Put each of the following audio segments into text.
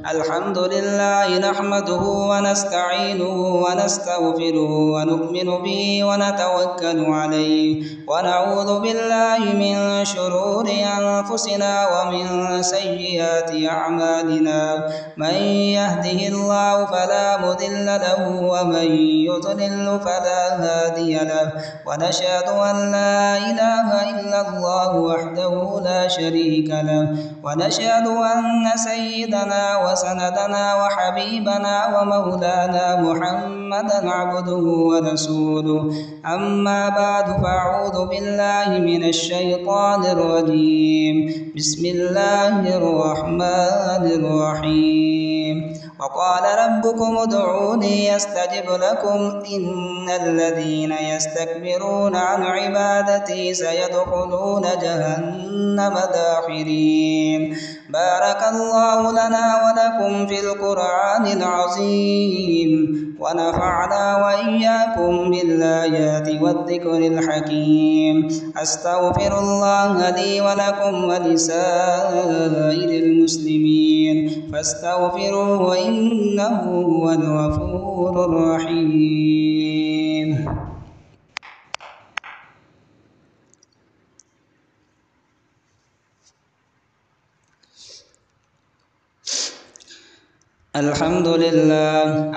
الحمد لله نحمده ونستعينه ونستغفره ونؤمن به ونتوكل عليه ونعوذ بالله من شرور أنفسنا ومن سيئات أعمالنا من يهده الله فلا مضل له ومن يضلل فلا هادي له ونشهد أن لا إله إلا الله وحده لا شريك له ونشهد أن سيدنا وسندنا وحبيبنا ومولانا محمدا عبده ورسوله أما بعد فأعوذ بالله من الشيطان الرجيم بسم الله الرحمن الرحيم وقال ربكم ادعوني استجب لكم إن الذين يستكبرون عن عبادتي سيدخلون جهنم داخرين بارك الله لنا ولكم في القرآن العظيم ونفعنا وإياكم بالآيات والذكر الحكيم أستغفر الله لي ولكم ولسائر المسلمين فاستغفروه إنه هو الغفور الرحيم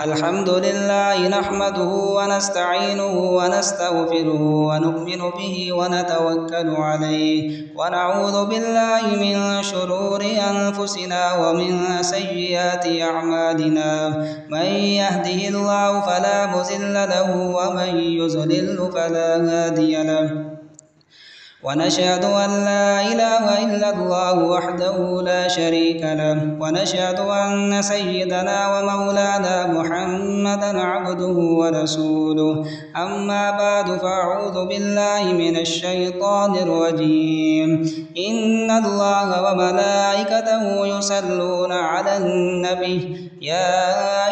الحمد لله نحمده ونستعينه ونستغفره ونؤمن به ونتوكل عليه ونعوذ بالله من شرور أنفسنا ومن سيئات أعمالنا من يهده الله فلا مضل له ومن يضلل فلا هادي له ونشهد أن لا إله إلا الله وحده لا شريك له ونشهد أن سيدنا ومولانا محمدا عبده ورسوله أما بعد فأعوذ بالله من الشيطان الرجيم إن الله وملائكته يصلون على النبي يا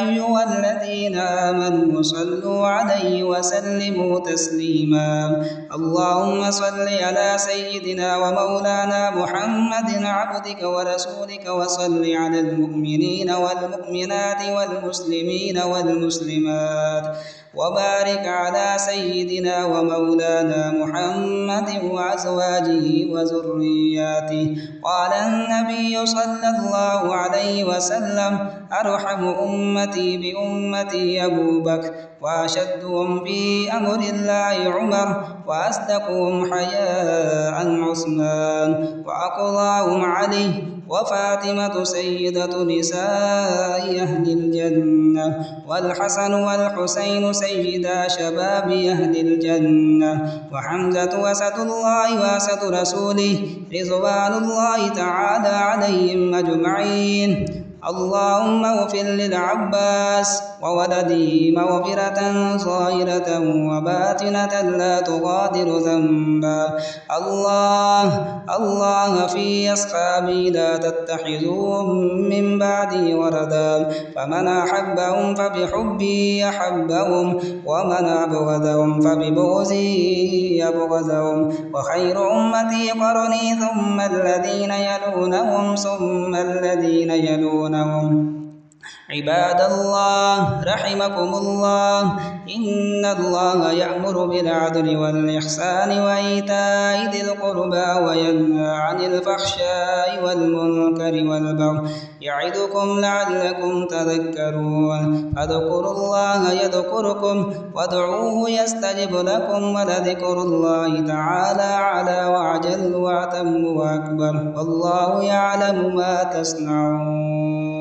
أيها الذين آمنوا صلوا عليه وسلموا تسليما اللهم صل على سيدنا ومولانا محمد عبدك ورسولك وصل على المؤمنين والمؤمنات والمسلمين والمسلمات وبارك على سيدنا ومولانا محمد وأزواجه وذرياته قال النبي صلى الله عليه وسلم أرحم أمتي بأمتي أبو بكر وأشدهم في أمر الله عمر وأصدقهم حياء عثمان وأقضاهم علي وفاطمة سيدة نساء أهل الجنة والحسن والحسين سيدا شباب أهل الجنة وحمزة أسد الله وأسد رسوله رضوان الله تعالى عليهم أجمعين اللهم اغفر للعباس وولده مغفرة ظاهرة وباطنة لا تغادر ذنبا الله في أصحابي لا تتخذوهم من بعدي وردا فمن أحبهم فبحبي أحبهم ومن أبغضهم فببغضي يبغضهم وخير أمتي قرني ثم الذين يلونهم ثم الذين يلونهم عباد الله رحمكم الله إن الله يأمر بالعدل والإحسان وإيتاء ذي القربى وينهى عن الفحشاء والمنكر والبغي يعظكم لعلكم تذكرون فاذكروا الله يذكركم وادعوه يستجب لكم ولذكر الله تعالى أعلى وأجل وأتم وأكبر والله يعلم ما تصنعون